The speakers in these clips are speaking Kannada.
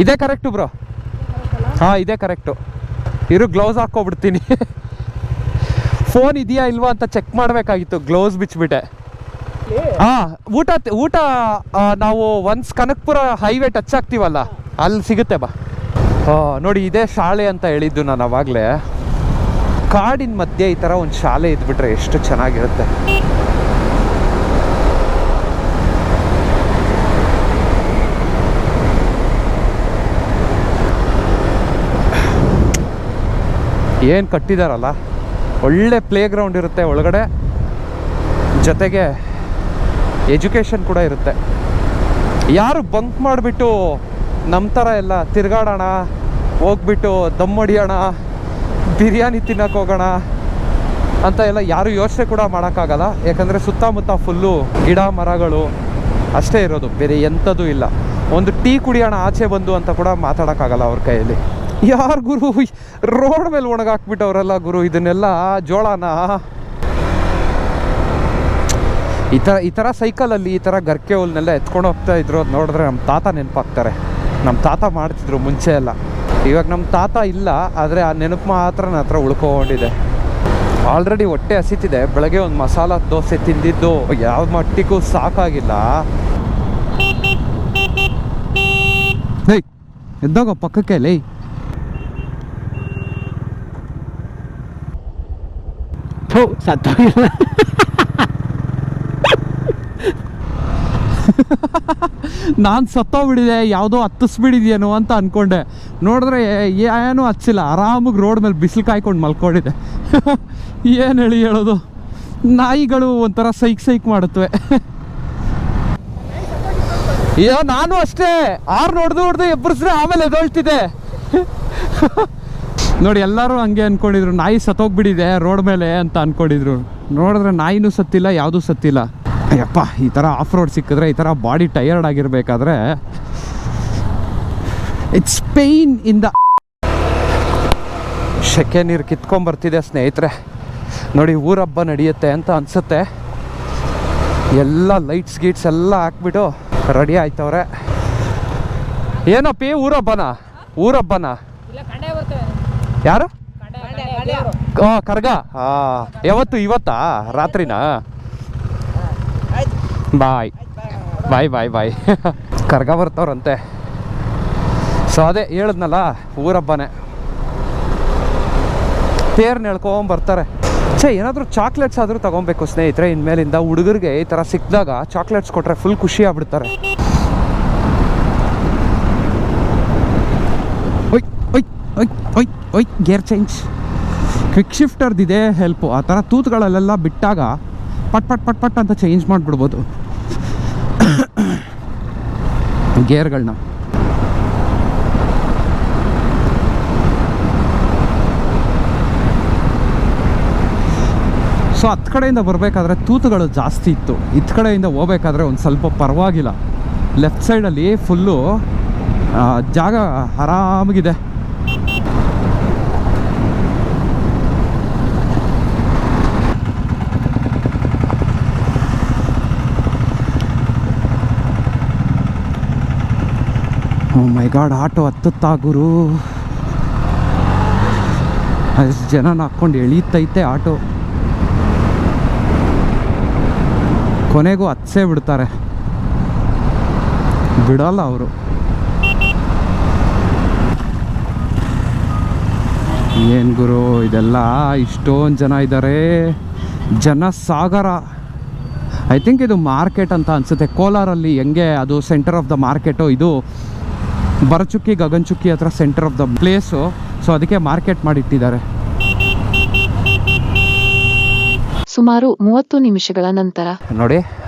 ಇದೇ ಕರೆಕ್ಟು ಬ್ರೋ. ಹಾಂ ಇದೇ ಕರೆಕ್ಟು. ಇರು ಗ್ಲೌಸ್ ಹಾಕ್ಕೊಬಿಡ್ತೀನಿ. ಫೋನ್ ಇದೆಯಾ ಇಲ್ವಾ ಅಂತ ಚೆಕ್ ಮಾಡಬೇಕಾಗಿತ್ತು, ಗ್ಲೌಸ್ ಬಿಚ್ಚಿಬಿಟ್ಟೆ. ಹಾಂ ಊಟ ನಾವು ಒನ್ಸ್ ಕನಕಪುರ ಹೈವೇ ಟಚ್ ಆಗ್ತೀವಲ್ಲ ಅಲ್ಲಿ ಸಿಗುತ್ತೆ ಬಾ. ನೋಡಿ ಇದೇ ಶಾಲೆ ಅಂತ ಹೇಳಿದ್ದು ನಾನು ಅವಾಗಲೇ. ಕಾಡಿನ ಮಧ್ಯೆ ಈ ಥರ ಒಂದು ಶಾಲೆ ಇದ್ಬಿಟ್ರೆ ಎಷ್ಟು ಚೆನ್ನಾಗಿರುತ್ತೆ. ಏನು ಕಟ್ಟಿದಾರಲ್ಲ, ಒಳ್ಳೆ ಪ್ಲೇ ಗ್ರೌಂಡ್ ಇರುತ್ತೆ ಒಳಗಡೆ, ಜೊತೆಗೆ ಎಜುಕೇಷನ್ ಕೂಡ ಇರುತ್ತೆ. ಯಾರು ಬಂಕ್ ಮಾಡಿಬಿಟ್ಟು ನಮ್ಮ ಥರ ಎಲ್ಲ ತಿರ್ಗಾಡೋಣ, ಹೋಗ್ಬಿಟ್ಟು ದಮ್ ಹೊಡಿಯೋಣ, ಬಿರಿಯಾನಿ ತಿನ್ನೋಕೆ ಹೋಗೋಣ ಅಂತ ಎಲ್ಲ ಯಾರು ಯೋಚನೆ ಕೂಡ ಮಾಡೋಕ್ಕಾಗಲ್ಲ. ಯಾಕಂದರೆ ಸುತ್ತಮುತ್ತ ಫುಲ್ಲು ಗಿಡ ಮರಗಳು ಅಷ್ಟೇ ಇರೋದು, ಬೇರೆ ಎಂಥದ್ದು ಇಲ್ಲ. ಒಂದು ಟೀ ಕುಡಿಯೋಣ ಆಚೆ ಬಂದು ಅಂತ ಕೂಡ ಮಾತಾಡೋಕ್ಕಾಗಲ್ಲ ಅವ್ರ ಕೈಯಲ್ಲಿ. ಯಾರು ಗುರು ರೋಡ್ ಮೇಲೆ ಒಣಗಾಕ್ಬಿಟ್ಟವರೆಲ್ಲ ಗುರು ಇದನ್ನೆಲ್ಲ ಜೋಳನ. ಈ ಥರ ಸೈಕಲಲ್ಲಿ ಈ ಥರ ಗರ್ಕೆ ಹುಲ್ನೆಲ್ಲ ಎತ್ಕೊಂಡು ಹೋಗ್ತಾ ಇದ್ರು ಅದು ನೋಡಿದ್ರೆ ನಮ್ಮ ತಾತ ನೆನಪಾಗ್ತಾರೆ. ನಮ್ಮ ತಾತ ಮಾಡ್ತಿದ್ರು ಮುಂಚೆ ಎಲ್ಲ. ಇವಾಗ ನಮ್ಮ ತಾತ ಇಲ್ಲ, ಆದರೆ ಆ ನೆನಪು ಮಾತ್ರ ನನ್ನ ಹತ್ರ ಉಳ್ಕೊಂಡಿದೆ. ಆಲ್ರೆಡಿ ಹೊಟ್ಟೆ ಹಸಿತಿದೆ. ಬೆಳಗ್ಗೆ ಒಂದು ಮಸಾಲ ದೋಸೆ ತಿಂದಿದ್ದು ಯಾವ ಮಟ್ಟಿಗೂ ಸಾಕಾಗಿಲ್ಲ. ಲೈ ಎದ್ದೋಗೋ ಪಕ್ಕಕ್ಕೆ. ಲೈ ಸತ್ತೋಗಿಲ್ಲ. ನಾನು ಸತ್ತೋಗ್ಬಿಟ್ಟಿದೆ, ಯಾವುದೋ ಹತ್ತಿಸ್ಬಿಟ್ಟಿದ್ಯೇನೋ ಅಂತ ಅಂದ್ಕೊಂಡೆ. ನೋಡಿದ್ರೆ ಏನೂ ಹಚ್ಚಿಲ್ಲ, ಆರಾಮಾಗಿ ರೋಡ್ ಮೇಲೆ ಬಿಸಿಲು ಕಾಯ್ಕೊಂಡು ಮಲ್ಕೊಂಡಿದ್ದೆ. ಏನು ಹೇಳೋದು, ನಾಯಿಗಳು ಒಂಥರ ಸೈಕ್ ಮಾಡುತ್ತವೆ. ಅಯ್ಯೋ ನಾನು ಅಷ್ಟೇ, ನೋಡ್ದು ಎಬ್ಬರಿಸಿದ್ರೆ ಆಮೇಲೆ ಎದೊಳ್ತಿದ್ದೆ. ನೋಡಿ ಎಲ್ಲರೂ ಹಂಗೆ ಅಂದ್ಕೊಂಡಿದ್ರು, ನಾಯಿ ಸತ್ತೋಗ್ಬಿಟ್ಟಿದೆ ರೋಡ್ ಮೇಲೆ ಅಂತ ಅಂದ್ಕೊಂಡಿದ್ರು. ನೋಡಿದ್ರೆ ನಾಯಿನೂ ಸತ್ತಿಲ್ಲ, ಯಾವುದೂ ಸತ್ತಿಲ್ಲ. ಅಯ್ಯಪ್ಪ, ಈ ಥರ ಆಫ್ ರೋಡ್ ಸಿಕ್ಕಿದ್ರೆ, ಈ ಥರ ಬಾಡಿ ಟಯರ್ಡ್ ಆಗಿರಬೇಕಾದ್ರೆ ಇಟ್ಸ್ ಪೇಯ್ನ್ ಇನ್ ದ. ಸೆಕೆ ನೀರು ಕಿತ್ಕೊಂಬರ್ತಿದೆ ಸ್ನೇಹಿತರೆ. ನೋಡಿ ಊರ ಹಬ್ಬ ನಡೆಯುತ್ತೆ ಅಂತ ಅನಿಸುತ್ತೆ. ಎಲ್ಲ ಲೈಟ್ಸ್ ಗೀಟ್ಸ್ ಎಲ್ಲ ಹಾಕ್ಬಿಟ್ಟು ರೆಡಿ ಆಯ್ತವ್ರೆ. ಏನಪ್ಪಿ ಊರಬ್ಬನ ಯಾರು? ಕರ್ಗ. ಯಾವತ್ತು? ಇವತ್ತಾ ರಾತ್ರಿನಾ? ಬಾಯ್ ಬಾಯ್ ಬಾಯ್ ಬಾಯ್. ಕರ್ಗ ಬರ್ತವ್ರಂತೆ. ಸೊ ಅದೇ ಹೇಳಿದ್ನಲ್ಲ, ಊರಬ್ಬನೇ. ತೇರ್ನ ಎಳ್ಕೊಂಬರ್ತಾರೆ. ಏನಾದರೂ ಚಾಕ್ಲೇಟ್ಸ್ ಆದರೂ ತೊಗೊಬೇಕು ಸ್ನೇಹಿತರೆ. ಇನ್ಮೇಲಿಂದ ಹುಡುಗರಿಗೆ ಈ ಥರ ಸಿಕ್ಕಿದಾಗ ಚಾಕ್ಲೇಟ್ಸ್ ಕೊಟ್ಟರೆ ಫುಲ್ ಖುಷಿ ಆಗ್ಬಿಡ್ತಾರೆ. ಒಯ್ ಗೇರ್ ಚೇಂಜ್. ಕ್ವಿಕ್ ಶಿಫ್ಟರ್ದಿದೆ ಹೆಲ್ಪು. ಆ ಥರ ತೂತುಗಳಲ್ಲೆಲ್ಲ ಬಿಟ್ಟಾಗ ಪಟ್ ಅಂತ ಚೇಂಜ್ ಮಾಡಿಬಿಡ್ಬೋದು ಗೇರ್ಗಳನ್ನ. ಸೊ ಹತ್ತು ಕಡೆಯಿಂದ ಬರಬೇಕಾದ್ರೆ ತೂತುಗಳು ಜಾಸ್ತಿ ಇತ್ತು. ಇತ್ತು ಕಡೆಯಿಂದ ಹೋಗ್ಬೇಕಾದ್ರೆ ಒಂದು ಸ್ವಲ್ಪ ಪರವಾಗಿಲ್ಲ. ಲೆಫ್ಟ್ ಸೈಡಲ್ಲಿ ಫುಲ್ಲು ಜಾಗ ಆರಾಮಾಗಿದೆ. ಓ ಮೈ ಗಾಡ್, ಆಟೋ ಹತ್ತುತ್ತಾ ಗುರು. ಅಷ್ಟು ಜನನ ಹಾಕ್ಕೊಂಡು ಎಳೀತೈತೆ ಆಟೋ. ಕೊನೆಗೂ ಹತ್ಸೇ ಬಿಡ್ತಾರೆ, ಬಿಡಲ್ಲ ಅವರು. ಏನು ಗುರು ಇದೆಲ್ಲ, ಇಷ್ಟೊಂದು ಜನ ಇದ್ದಾರೆ, ಜನ ಸಾಗರ. ಐ ಥಿಂಕ್ ಇದು ಮಾರ್ಕೆಟ್ ಅಂತ ಅನಿಸುತ್ತೆ. ಕೋಲಾರಲ್ಲಿ ಹೆಂಗೆ ಅದು ಸೆಂಟರ್ ಆಫ್ ದ ಮಾರ್ಕೆಟು, ಇದು ಬರಚುಕ್ಕಿ ಗಗನಚುಕ್ಕಿ ಹತ್ರ centre of the place. So ಅದಕ್ಕೆ ಮಾರ್ಕೆಟ್ ಮಾಡಿಟ್ಟಿದ್ದಾರೆ. ಸುಮಾರು 30 ನಿಮಿಷಗಳ ನಂತರ ನೋಡಿ,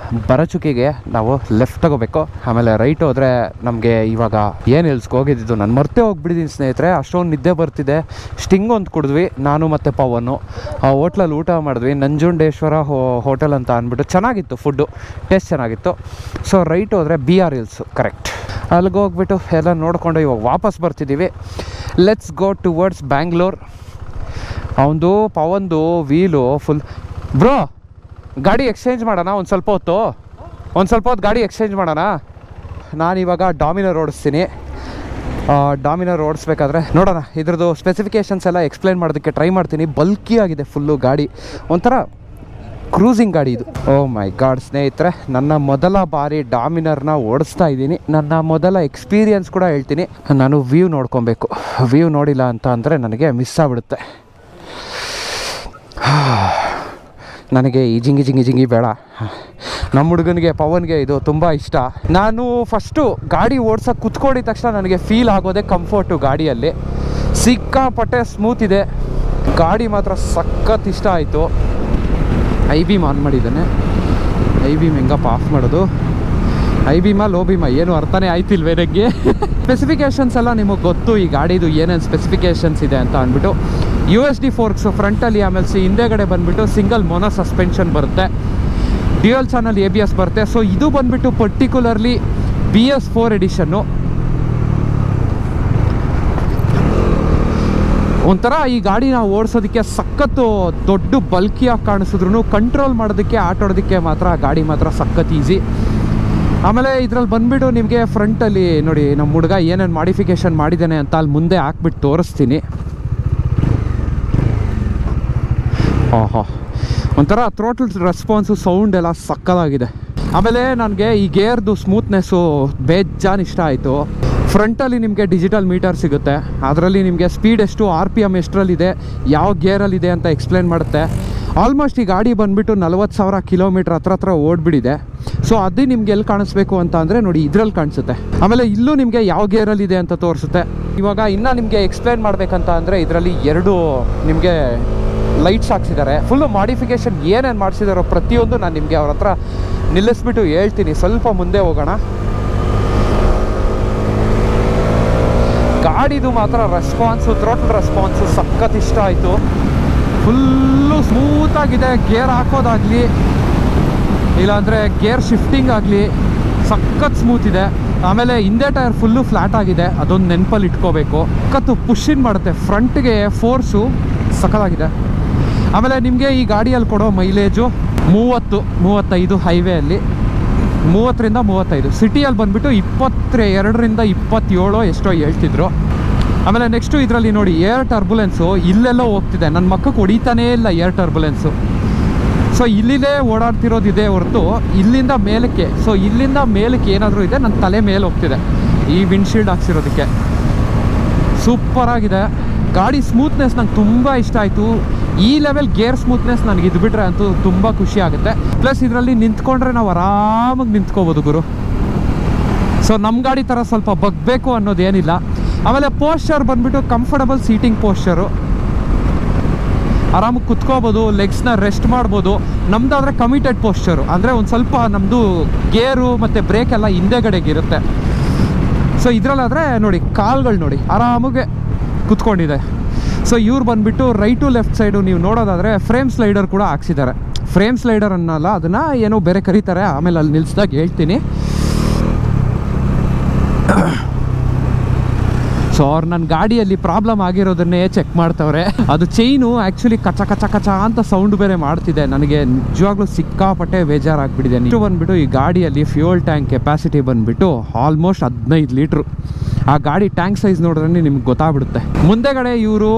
ಬರಚುಕ್ಕಿಗೆ ನಾವು ಲೆಫ್ಟ್ ತಗೋಬೇಕು. ಆಮೇಲೆ ರೈಟ್ ಹೋದರೆ ನಮಗೆ ಇವಾಗ ಏನು ಹಿಲ್ಸ್ಗೆ ಹೋಗಿದ್ದು ನಾನು ಮರ್ತೇ ಹೋಗ್ಬಿಟ್ಟಿದ್ದೀನಿ ಸ್ನೇಹಿತರೆ. ಅಷ್ಟೊಂದು ನಿದ್ದೆ ಬರ್ತಿದೆ. ಸ್ಟಿಂಗ್ ಒಂದು ಕುಡಿದ್ವಿ ನಾನು ಮತ್ತು ಪವನು. ಆ ಹೋಟ್ಲಲ್ಲಿ ಊಟ ಮಾಡಿದ್ವಿ, ನಂಜುಂಡೇಶ್ವರ ಹೋಟೆಲ್ ಅಂತ ಅಂದ್ಬಿಟ್ಟು. ಚೆನ್ನಾಗಿತ್ತು ಫುಡ್ಡು, ಟೇಸ್ಟ್ ಚೆನ್ನಾಗಿತ್ತು. ಸೊ ರೈಟ್ ಹೋದರೆ BR ಹಿಲ್ಸು ಕರೆಕ್ಟ್. ಅಲ್ಲಿಗೆ ಹೋಗ್ಬಿಟ್ಟು ಎಲ್ಲ ನೋಡಿಕೊಂಡು ಇವಾಗ ವಾಪಸ್ ಬರ್ತಿದ್ದೀವಿ. Let's go towards Bangalore. ಅವನದು ಪವಂದು ವೀಲು ಫುಲ್. ಬ್ರೋ ಗಾಡಿ ಎಕ್ಸ್ಚೇಂಜ್ ಮಾಡೋಣ ಒಂದು ಸ್ವಲ್ಪ ಹೊತ್ತು ಗಾಡಿ ಎಕ್ಸ್ಚೇಂಜ್ ಮಾಡೋಣ. ನಾನಿವಾಗ ಡಾಮಿನರ್ ಓಡಿಸ್ತೀನಿ. ಡಾಮಿನರ್ ಓಡಿಸ್ಬೇಕಾದ್ರೆ ನೋಡೋಣ. ಇದ್ರದ್ದು ಸ್ಪೆಸಿಫಿಕೇಷನ್ಸ್ ಎಲ್ಲ ಎಕ್ಸ್ಪ್ಲೈನ್ ಮಾಡೋದಕ್ಕೆ ಟ್ರೈ ಮಾಡ್ತೀನಿ. ಬಲ್ಕಿ ಆಗಿದೆ ಫುಲ್ಲು ಗಾಡಿ, ಒಂಥರ ಕ್ರೂಸಿಂಗ್ ಗಾಡಿ ಇದು. ಓ ಮೈ ಗಾಡ್ ಸ್ನೇಹಿತರೆ, ನನ್ನ ಮೊದಲ ಬಾರಿ ಡಾಮಿನರ್ನ ಓಡಿಸ್ತಾ ಇದ್ದೀನಿ. ನನ್ನ ಮೊದಲ ಎಕ್ಸ್ಪೀರಿಯನ್ಸ್ ಕೂಡ ಹೇಳ್ತೀನಿ. ನಾನು ವ್ಯೂ ನೋಡ್ಕೊಬೇಕು. ವ್ಯೂ ನೋಡಿಲ್ಲ ಅಂತ ಅಂದರೆ ನನಗೆ ಮಿಸ್ ಆಗಿಬಿಡುತ್ತೆ. ನನಗೆ ಇಜಿಂಗಿ ಬೇಡ. ನಮ್ಮ ಹುಡುಗನಿಗೆ ಪವನ್ಗೆ ಇದು ತುಂಬ ಇಷ್ಟ. ನಾನು ಫಸ್ಟು ಗಾಡಿ ಓಡ್ಸೋಕೆ ಕುತ್ಕೊಂಡಿದ ತಕ್ಷಣ ನನಗೆ ಫೀಲ್ ಆಗೋದೇ ಕಂಫರ್ಟು. ಗಾಡಿಯಲ್ಲಿ ಸಿಕ್ಕಾಪಟ್ಟೆ ಸ್ಮೂತ್ ಇದೆ ಗಾಡಿ, ಮಾತ್ರ ಸಖತ್ ಇಷ್ಟ ಆಯಿತು. ಐ ಬೀಮ್ ಆನ್ ಮಾಡಿದ್ದಾನೆ. ಐ ಬೀಮ್ ಹೆಂಗಪ್ಪ ಆಫ್ ಮಾಡೋದು? ಐ ಬೀಮಾ ಲೋ ಬೀಮಾ ಏನು ಅರ್ಥನೇ ಆಯ್ತಿಲ್ವೇ ನನಗೆ. ಸ್ಪೆಸಿಫಿಕೇಷನ್ಸ್ ಎಲ್ಲ ನಿಮಗೆ ಗೊತ್ತು ಈ ಗಾಡಿದು ಏನೇನು ಸ್ಪೆಸಿಫಿಕೇಷನ್ಸ್ ಇದೆ ಅಂತ ಅಂದ್ಬಿಟ್ಟು. USD ಫೋರ್ಕ್ಸ್ ಫ್ರಂಟಲ್ಲಿ, ಆಮೇಲೆ ಹಿಂದೆಗಡೆ ಬಂದುಬಿಟ್ಟು ಸಿಂಗಲ್ ಮೊನೋ ಸಸ್ಪೆನ್ಷನ್ ಬರುತ್ತೆ, ಡ್ಯುಯಲ್ ಚಾನಲ್ ABS ಬರುತ್ತೆ. ಸೊ ಇದು ಬಂದುಬಿಟ್ಟು ಪರ್ಟಿಕ್ಯುಲರ್ಲಿ BS4 ಎಡಿಷನ್ನು. ಒಂಥರ ಈ ಗಾಡಿನ ಓಡಿಸೋದಕ್ಕೆ ಸಖತ್ತು ದೊಡ್ಡ ಬಲ್ಕಿಯಾಗಿ ಕಾಣಿಸಿದ್ರು ಕಂಟ್ರೋಲ್ ಮಾಡೋದಕ್ಕೆ, ಆಟಾಡೋದಕ್ಕೆ ಮಾತ್ರ ಗಾಡಿ ಮಾತ್ರ ಸಖತ್ ಈಸಿ. ಆಮೇಲೆ ಇದ್ರಲ್ಲಿ ಬಂದುಬಿಟ್ಟು ನಿಮಗೆ ಫ್ರಂಟಲ್ಲಿ ನೋಡಿ ನಮ್ಮ ಹುಡುಗ ಏನೇನು ಮಾಡಿಫಿಕೇಷನ್ ಮಾಡಿದ್ದಾನೆ ಅಂತ ಅಲ್ಲಿ ಮುಂದೆ ಹಾಕ್ಬಿಟ್ಟು ತೋರಿಸ್ತೀನಿ. ಓಹೋ, ಒಂಥರ ಥ್ರೋಟಲ್ ರೆಸ್ಪಾನ್ಸು, ಸೌಂಡ್ ಎಲ್ಲ ಸಕ್ಕತ್ತಾಗಿದೆ. ಆಮೇಲೆ ನನಗೆ ಈ ಗೇರ್ದು ಸ್ಮೂತ್ನೆಸ್ಸು ಬೇಜಾನ್ ಇಷ್ಟ ಆಯಿತು. ಫ್ರಂಟಲ್ಲಿ ನಿಮಗೆ ಡಿಜಿಟಲ್ ಮೀಟರ್ ಸಿಗುತ್ತೆ, ಅದರಲ್ಲಿ ನಿಮಗೆ ಸ್ಪೀಡ್ ಎಷ್ಟು, RPM ಎಷ್ಟರಲ್ಲಿದೆ, ಯಾವ ಗೇರಲ್ಲಿದೆ ಅಂತ ಎಕ್ಸ್ಪ್ಲೇನ್ ಮಾಡುತ್ತೆ. ಆಲ್ಮೋಸ್ಟ್ ಈ ಗಾಡಿ ಬಂದುಬಿಟ್ಟು 40,000 ಕಿಲೋಮೀಟ್ರ್ ಹತ್ರ ಓಡ್ಬಿಟ್ಟಿದೆ. ಸೊ ಅದು ನಿಮ್ಗೆ ಎಲ್ಲಿ ಕಾಣಿಸ್ಬೇಕು ಅಂತ ಅಂದರೆ ನೋಡಿ ಇದರಲ್ಲಿ ಕಾಣಿಸುತ್ತೆ. ಆಮೇಲೆ ಇಲ್ಲೂ ನಿಮಗೆ ಯಾವ ಗೇರಲ್ಲಿದೆ ಅಂತ ತೋರಿಸುತ್ತೆ. ಇವಾಗ ಇನ್ನೂ ನಿಮಗೆ ಎಕ್ಸ್ಪ್ಲೇನ್ ಮಾಡಬೇಕಂತ ಅಂದರೆ ಇದರಲ್ಲಿ 2 ನಿಮಗೆ ಲೈಟ್ಸ್ ಹಾಕ್ಸಿದ್ದಾರೆ. ಫುಲ್ಲು ಮಾಡಿಫಿಕೇಷನ್ ಏನೇನು ಮಾಡಿಸಿದಾರೋ ಪ್ರತಿಯೊಂದು ನಾನು ನಿಮಗೆ ಅವ್ರ ಹತ್ರ ನಿಲ್ಲಿಸ್ಬಿಟ್ಟು ಹೇಳ್ತೀನಿ. ಸ್ವಲ್ಪ ಮುಂದೆ ಹೋಗೋಣ. ಗಾಡಿದು ಮಾತ್ರ ರೆಸ್ಪಾನ್ಸು, ಥ್ರೋಟಲ್ ರೆಸ್ಪಾನ್ಸು ಸಖತ್ ಇಷ್ಟ ಆಯಿತು. ಫುಲ್ಲು ಸ್ಮೂತಾಗಿದೆ. ಗೇರ್ ಹಾಕೋದಾಗಲಿ ಇಲ್ಲಾಂದರೆ ಗೇರ್ ಶಿಫ್ಟಿಂಗ್ ಆಗಲಿ ಸಖತ್ ಸ್ಮೂತ್ ಇದೆ. ಆಮೇಲೆ ಹಿಂದೆ ಟೈರ್ ಫುಲ್ಲು ಫ್ಲ್ಯಾಟ್ ಆಗಿದೆ, ಅದೊಂದು ನೆನಪಲ್ಲಿ ಇಟ್ಕೋಬೇಕು. ಸಖತ್ತು ಪುಷಿನ್ ಮಾಡುತ್ತೆ, ಫ್ರಂಟ್ಗೆ ಫೋರ್ಸು ಸಖತ್ತಾಗಿದೆ. ಆಮೇಲೆ ನಿಮಗೆ ಈ ಗಾಡಿಯಲ್ಲಿ ಕೊಡೋ ಮೈಲೇಜು 30-35 ಹೈವೇಯಲ್ಲಿ, 30ರಿಂದ 35. ಸಿಟಿಯಲ್ಲಿ ಬಂದುಬಿಟ್ಟು 22ರಿಂದ 27 ಎಷ್ಟೋ ಹೇಳ್ತಿದ್ರು. ಆಮೇಲೆ ನೆಕ್ಸ್ಟು ಇದರಲ್ಲಿ ನೋಡಿ ಏರ್ ಟರ್ಬುಲೆನ್ಸು ಇಲ್ಲೆಲ್ಲೋ ಹೋಗ್ತಿದೆ. ನನ್ನ ಮಕ್ಕಕ್ಕೆ ಹೊಡಿತಾನೇ ಇಲ್ಲ ಏರ್ ಟರ್ಬುಲೆನ್ಸು. ಸೊ ಇಲ್ಲಿದೆ ಓಡಾಡ್ತಿರೋದಿದೆ ಹೊರತು ಇಲ್ಲಿಂದ ಮೇಲಕ್ಕೆ, ಸೊ ಇಲ್ಲಿಂದ ಮೇಲಕ್ಕೆ ಏನಾದರೂ ಇದೆ ನನ್ನ ತಲೆ ಮೇಲೆ ಹೋಗ್ತಿದೆ ಈ ವಿಂಡ್ಶೀಲ್ಡ್ ಹಾಕ್ಸಿರೋದಕ್ಕೆ. ಸೂಪರಾಗಿದೆ ಗಾಡಿ. ಸ್ಮೂತ್ನೆಸ್ ನಂಗೆ ತುಂಬ ಇಷ್ಟ ಆಯಿತು. ಈ ಲೆವೆಲ್ ಗೇರ್ ಸ್ಮೂತ್ನೆಸ್ ನನಗೆ ಇದು ಬಿಟ್ಟರೆ ಅಂತೂ ತುಂಬ ಖುಷಿ ಆಗುತ್ತೆ. ಪ್ಲಸ್ ಇದರಲ್ಲಿ ನಿಂತ್ಕೊಂಡ್ರೆ ನಾವು ಆರಾಮಾಗಿ ನಿಂತ್ಕೋಬೋದು ಗುರು. ಸೊ ನಮ್ಮ ಗಾಡಿ ಥರ ಸ್ವಲ್ಪ ಬಗ್ಬೇಕು ಅನ್ನೋದೇನಿಲ್ಲ. ಆಮೇಲೆ ಪೋಸ್ಚರ್ ಬಂದುಬಿಟ್ಟು ಕಂಫರ್ಟಬಲ್ ಸೀಟಿಂಗ್ ಪೋಸ್ಚರು, ಆರಾಮಾಗಿ ಕುತ್ಕೋಬೋದು, ಲೆಗ್ಸ್ನ ರೆಸ್ಟ್ ಮಾಡ್ಬೋದು. ನಮ್ಮದಾದರೆ ಕಮಿಟೆಡ್ ಪೋಸ್ಚರು, ಅಂದರೆ ಒಂದು ಸ್ವಲ್ಪ ನಮ್ಮದು ಗೇರು ಮತ್ತು ಬ್ರೇಕ್ ಎಲ್ಲ ಹಿಂದೆಗಡೆಗಿರುತ್ತೆ. ಸೊ ಇದರಲ್ಲಾದರೆ ನೋಡಿ ಕಾಲ್ಗಳು ನೋಡಿ ಆರಾಮಾಗೆ ಕುತ್ಕೊಂಡಿದೆ. ಸೊ ಇವ್ರು ಬಂದುಬಿಟ್ಟು ರೈಟ್ ಟು ಲೆಫ್ಟ್ ಸೈಡು ನೀವು ನೋಡೋದಾದರೆ ಫ್ರೇಮ್ ಸ್ಲೈಡರ್ ಕೂಡ ಹಾಕ್ಸಿದ್ದಾರೆ. ಫ್ರೇಮ್ ಸ್ಲೈಡರ್ ಅನ್ನಲ್ಲ, ಅದನ್ನು ಏನೋ ಬೇರೆ ಕರೀತಾರೆ, ಆಮೇಲೆ ಅಲ್ಲಿ ನಿಲ್ಲಿಸಿದಾಗ ಹೇಳ್ತೀನಿ. ಸೊ ಅವ್ರು ನನ್ನ ಗಾಡಿಯಲ್ಲಿ ಪ್ರಾಬ್ಲಮ್ ಆಗಿರೋದನ್ನೇ ಚೆಕ್ ಮಾಡ್ತವ್ರೆ. ಅದು ಚೈನು ಆ್ಯಕ್ಚುಲಿ ಕಚ ಅಂತ ಸೌಂಡ್ ಬೇರೆ ಮಾಡ್ತಿದೆ. ನನಗೆ ನಿಜವಾಗ್ಲೂ ಸಿಕ್ಕಾಪಟ್ಟೆ ಬೇಜಾರಾಗ್ಬಿಟ್ಟಿದೆ. ಇಷ್ಟು ಬಂದುಬಿಟ್ಟು ಈ ಗಾಡಿಯಲ್ಲಿ ಫ್ಯೂಯಲ್ ಟ್ಯಾಂಕ್ ಕೆಪಾಸಿಟಿ ಬಂದುಬಿಟ್ಟು ಆಲ್ಮೋಸ್ಟ್ 15 ಲೀಟ್ರು. ಆ ಗಾಡಿ ಟ್ಯಾಂಕ್ ಸೈಜ್ ನೋಡಿದ್ರೆ ನಿಮ್ಗೆ ಗೊತ್ತಾಗ್ಬಿಡುತ್ತೆ. ಮುಂದೆಗಡೆ ಇವರು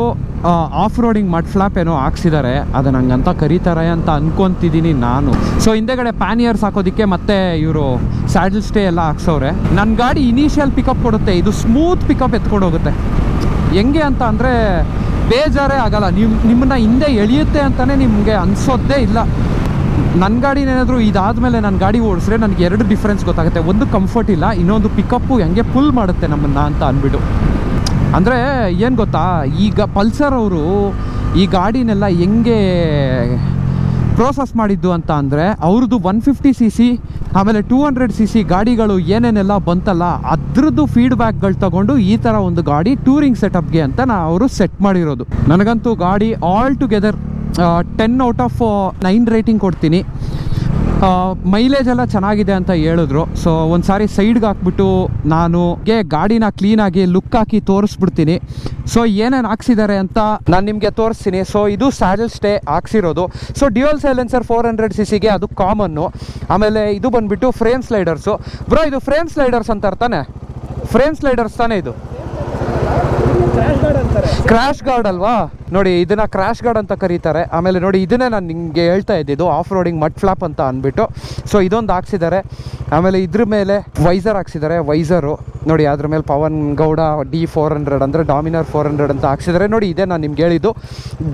ಆಫ್ ರೋಡಿಂಗ್ ಮಡ್ ಫ್ಲಾಪ್ ಏನೋ ಹಾಕ್ಸಿದ್ದಾರೆ, ಅದು ನಂಗಂತ ಕರೀತಾರೆ ಅಂತ ಅನ್ಕೊತಿದ್ದೀನಿ ನಾನು. ಸೊ ಹಿಂದೆಗಡೆ ಪ್ಯಾನಿಯರ್ಸ್ ಹಾಕೋದಕ್ಕೆ ಮತ್ತೆ ಇವರು ಸ್ಯಾಡಲ್ ಸ್ಟೇ ಎಲ್ಲ ಹಾಕ್ಸವ್ರೆ. ನನ್ನ ಗಾಡಿ ಇನಿಷಿಯಲ್ ಪಿಕಪ್ ಕೊಡುತ್ತೆ, ಇದು ಸ್ಮೂತ್ ಪಿಕಪ್ ಎತ್ಕೊಂಡು ಹೋಗುತ್ತೆ. ಹೆಂಗೆ ಅಂತ ಅಂದರೆ ಬೇಜಾರೇ ಆಗಲ್ಲ, ನಿಮ್ಮನ್ನ ಹಿಂದೆ ಎಳೆಯುತ್ತೆ ಅಂತಲೇ ನಿಮಗೆ ಅನಿಸೋದೇ ಇಲ್ಲ. ನನ್ನ ಗಾಡಿನೇನಾದರೂ ಇದಾದಮೇಲೆ ನನ್ನ ಗಾಡಿ ಓಡಿಸ್ರೆ ನನಗೆ 2 ಡಿಫ್ರೆನ್ಸ್ ಗೊತ್ತಾಗುತ್ತೆ. ಒಂದು ಕಂಫರ್ಟ್ ಇಲ್ಲ, ಇನ್ನೊಂದು ಪಿಕಪ್ಪು ಹೆಂಗೆ ಪುಲ್ ಮಾಡುತ್ತೆ ನಮ್ಮನ್ನು ಅಂತ ಅಂದ್ಬಿಟ್ಟು. ಅಂದರೆ ಏನು ಗೊತ್ತಾ, ಈಗ ಪಲ್ಸರ್ ಅವರು ಈ ಗಾಡಿನೆಲ್ಲ ಹೆಂಗೆ ಪ್ರೋಸೆಸ್ ಮಾಡಿದ್ದು ಅಂತ ಅಂದರೆ ಅವ್ರದ್ದು 150cc ಆಮೇಲೆ 200cc ಗಾಡಿಗಳು ಏನೇನೆಲ್ಲ ಬಂತಲ್ಲ ಅದ್ರದ್ದು ಫೀಡ್ಬ್ಯಾಕ್ಗಳು ತಗೊಂಡು ಈ ಥರ ಒಂದು ಗಾಡಿ ಟೂರಿಂಗ್ ಸೆಟಪ್ಗೆ ಅಂತ ಅವರು ಸೆಟ್ ಮಾಡಿರೋದು. ನನಗಂತೂ ಗಾಡಿ all together 10 out of 9 rating ಕೊಡ್ತೀನಿ. ಮೈಲೇಜ್ ಎಲ್ಲ ಚೆನ್ನಾಗಿದೆ ಅಂತ ಹೇಳಿದ್ರು. ಸೊ ಒಂದು ಸಾರಿ ಸೈಡ್ಗೆ ಹಾಕ್ಬಿಟ್ಟು ನಾನು ಗಾಡಿನ ಕ್ಲೀನಾಗಿ ಲುಕ್ ಹಾಕಿ ತೋರಿಸ್ಬಿಡ್ತೀನಿ. ಸೊ ಏನೇನು ಹಾಕ್ಸಿದ್ದಾರೆ ಅಂತ ನಾನು ನಿಮಗೆ ತೋರಿಸ್ತೀನಿ. ಸೊ ಇದು ಸ್ಯಾಡಲ್ ಸ್ಟೇ ಹಾಕ್ಸಿರೋದು. ಸೊ ಡ್ಯುಯಲ್ ಸೈಲೆನ್ಸರ್ 400cc ಅದು ಕಾಮನ್ನು. ಆಮೇಲೆ ಇದು ಬಂದುಬಿಟ್ಟು ಫ್ರೇಮ್ ಸ್ಲೈಡರ್ಸು. ಬ್ರೋ ಇದು ಫ್ರೇಮ್ ಸ್ಲೈಡರ್ಸ್ ಅಂತ ತಾನೆ? ಫ್ರೇಮ್ ಸ್ಲೈಡರ್ಸ್ ತಾನೇ ಇದು? ಕ್ರ್ಯಾಶ್ ಗಾರ್ಡ್ ಅಂತಾರೆ. ಕ್ರ್ಯಾಶ್ ಗಾರ್ಡ್ ಅಲ್ವಾ ನೋಡಿ, ಇದನ್ನ ಕ್ರ್ಯಾಶ್ ಗಾರ್ಡ್ ಅಂತ ಕರೀತಾರೆ. ಆಮೇಲೆ ನೋಡಿ ಇದನ್ನೇ ನಾನು ನಿಮಗೆ ಹೇಳ್ತಾ ಇದ್ದಿದ್ದು ಆಫ್ ರೋಡಿಂಗ್ ಮಡ್ ಫ್ಲಾಪ್ ಅಂತ ಅಂದ್ಬಿಟ್ಟು. ಸೊ ಇದೊಂದು ಹಾಕ್ಸಿದ್ದಾರೆ. ಆಮೇಲೆ ಇದ್ರ ಮೇಲೆ ವೈಸರ್ ಹಾಕ್ಸಿದ್ದಾರೆ. ವೈಸರು ನೋಡಿ, ಅದ್ರ ಮೇಲೆ ಪವನ್ ಗೌಡ D400 ಅಂದರೆ ಡಾಮಿನರ್ 400 ಅಂತ ಹಾಕ್ಸಿದ್ದಾರೆ. ನೋಡಿ ಇದೇ ನಾನು ನಿಮ್ಗೆ ಹೇಳಿದ್ದು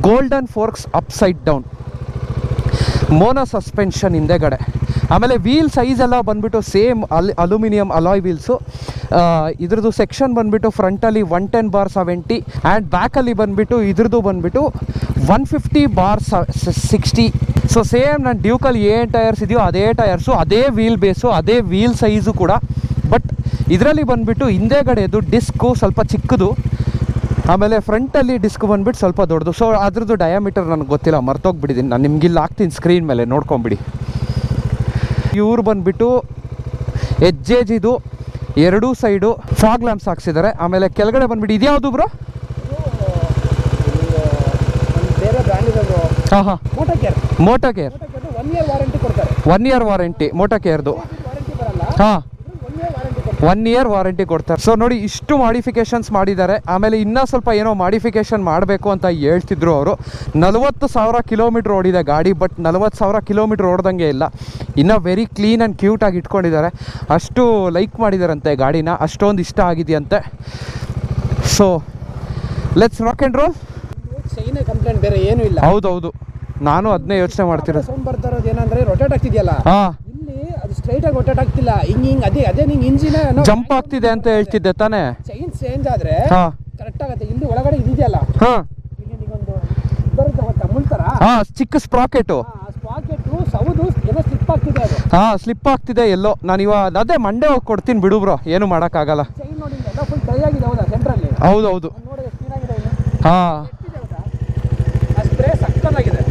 golden forks up side down, mono suspension ಹಿಂದೆಗಡೆ. ಆಮೇಲೆ ವೀಲ್ ಸೈಜ್ ಎಲ್ಲ ಬಂದುಬಿಟ್ಟು ಸೇಮ್ ಅಲ್ಯೂಮಿನಿಯಂ ಅಲಾಯ್ ವೀಲ್ಸು. ಇದ್ರದ್ದು ಸೆಕ್ಷನ್ ಬಂದುಬಿಟ್ಟು ಫ್ರಂಟಲ್ಲಿ 110/70 ಆ್ಯಂಡ್ ಬ್ಯಾಕಲ್ಲಿ ಬಂದುಬಿಟ್ಟು ಇದ್ರದ್ದು ಬಂದುಬಿಟ್ಟು 150/60. ಸೊ ಸೇಮ್ ನಾನು ಡ್ಯೂಕಲ್ಲಿ ಏನು ಟೈರ್ಸ್ ಇದೆಯೋ ಅದೇ ಟೈರ್ಸು, ಅದೇ ವೀಲ್ ಬೇಸು, ಅದೇ ವೀಲ್ ಸೈಜು ಕೂಡ. ಬಟ್ ಇದರಲ್ಲಿ ಬಂದುಬಿಟ್ಟು ಹಿಂದೆಗಡೆದು ಡಿಸ್ಕು ಸ್ವಲ್ಪ ಚಿಕ್ಕದು, ಆಮೇಲೆ ಫ್ರಂಟಲ್ಲಿ ಡಿಸ್ಕ್ ಬಂದುಬಿಟ್ಟು ಸ್ವಲ್ಪ ದೊಡ್ಡದು. ಸೊ ಅದ್ರದ್ದು ಡಯಾಮೀಟರ್ ನನಗೆ ಗೊತ್ತಿಲ್ಲ, ಮರ್ತೋಗ್ಬಿಟ್ಟಿದ್ದೀನಿ. ನಾನು ನಿಮ್ಗಿಲ್ಲಿ ಹಾಕ್ತೀನಿ ಸ್ಕ್ರೀನ್ ಮೇಲೆ ನೋಡ್ಕೊಂಬಿಡಿ. ಇವ್ರು ಬಂದುಬಿಟ್ಟು ಎಜ್ಜೇಜಿದು ಎರಡೂ ಸೈಡು ಫಾಗ್ ಲ್ಯಾಂಪ್ಸ್ ಹಾಕ್ಸಿದ್ದಾರೆ. ಆಮೇಲೆ ಕೆಳಗಡೆ ಬಂದುಬಿಟ್ಟು ಇದ್ಯಾವುದು ಬ್ರೋ? ಬೇರೆ ಬ್ರ್ಯಾಂಡ್ ಇದೆ ಬ್ರೋ. ಹಾಂ ಹಾಂ, ಮೋಟೋ ಕೇರ್ 1 ಇಯರ್ ವಾರಂಟಿ ಕೊಡ್ತಾರೆ. 1 ಇಯರ್ ವಾರಂಟಿ ಮೋಟೋ ಕೇರ್ದು. ವಾರಂಟಿ ಬರಲ್ಲ. ಹಾಂ, 1 ಇಯರ್ ವಾರಂಟಿ ಕೊಡ್ತಾರೆ. 1 ಇಯರ್ ವಾರಂಟಿ ಕೊಡ್ತಾರೆ. ಸೊ ನೋಡಿ ಇಷ್ಟು ಮಾಡಿಫಿಕೇಷನ್ಸ್ ಮಾಡಿದ್ದಾರೆ. ಆಮೇಲೆ ಇನ್ನೂ ಸ್ವಲ್ಪ ಏನೋ ಮಾಡಿಫಿಕೇಷನ್ ಮಾಡಬೇಕು ಅಂತ ಹೇಳ್ತಿದ್ರು ಅವರು. 40,000 ಕಿಲೋಮೀಟ್ರ್ ಓಡಿದೆ ಗಾಡಿ, ಬಟ್ 40,000 ಕಿಲೋಮೀಟ್ರ್ ಓಡ್ದಂಗೆ ಇಲ್ಲ. ಇನ್ನೂ ವೆರಿ ಕ್ಲೀನ್ ಆ್ಯಂಡ್ ಕ್ಯೂಟಾಗಿ ಇಟ್ಕೊಂಡಿದ್ದಾರೆ. ಅಷ್ಟು ಲೈಕ್ ಮಾಡಿದಾರಂತೆ ಗಾಡಿನ, ಅಷ್ಟೊಂದು ಇಷ್ಟ ಆಗಿದೆಯಂತೆ. So let's rock and roll. ಚೈನೇ ಕಂಪ್ಲೇಂಟ್, ಬೇರೆ ಏನೂ ಇಲ್ಲ. ಹೌದೌದು, ನಾನು ಅದನ್ನೇ ಯೋಚನೆ ಮಾಡ್ತಿರೋದು. ಸೌಂಡ್ ಬರ್ತಾ ಇರೋದು ಏನಂದ್ರೆ ರೊಟೇಟ್ ಆಗ್ತಿದೆಯಲ್ಲ, ಹಾಂ, ಇಲ್ಲಿ ಅದು ಸ್ಟ್ರೈಟ್ ಆಗಿ ರೊಟೇಟ್ ಆಗ್ತಿಲ್ಲ. ಹಿಂಗ್ ಅದೇ ನಿಂಗೆ ಇಂಜಿನ್ ಜಂಪ್ ಆಗ್ತಿದೆ ಅಂತ ಹೇಳ್ತಿದ್ದೆ ತಾನೇ. ಚೈನ್ ಚೇಂಜ್ ಆದ್ರೆ ಹಾಂ ಕರೆಕ್ಟ್ ಆಗುತ್ತೆ. ಇಲ್ಲಿ ಒಳಗಡೆ ಇದೆಯಲ್ಲ, ಹಾಂ ಇಲ್ಲಿ ನಿಗೊಂದು ಬರುತ್ತೆ ಗೊತ್ತಾ, ಮುಳ್ತರ ಹಾಂ, ಚಿಕ್ಕ ಸ್ಪ್ರಾಕೆಟು. ಸ್ಪಾಕೆಟು ಸೌದು ಏನೋ ಸ್ಲಿಪ್ ಆಗ್ತಿದೆ ಅದು. ಹಾಂ, ಸ್ಲಿಪ್ ಆಗ್ತಿದೆ ಎಲ್ಲೋ. ನಾನು ಇವಾಗ ಅದೇ ಮಂಡೇ ಹೋಗಿ ಕೊಡ್ತೀನಿ ಬಿಡು ಬ್ರೋ, ಏನು ಮಾಡೋಕ್ಕಾಗಲ್ಲ. ಚೈನ್ ನೋಡಿ ಎಲ್ಲ ಫುಲ್ ಡ್ರೈ ಆಗಿದೆ. ಹೌದಾ ಸೆಂಟ್ರಲ್ಲಿ? ಹೌದೌದು. ನೋಡಿ ಎಷ್ಟು ಕ್ಲೀನ್ ಆಗಿದೆ. ಹಾಂ, ಆ ಸ್ಪ್ರೇ ಸಕ್ಕತ್ತಾಗಿದೆ.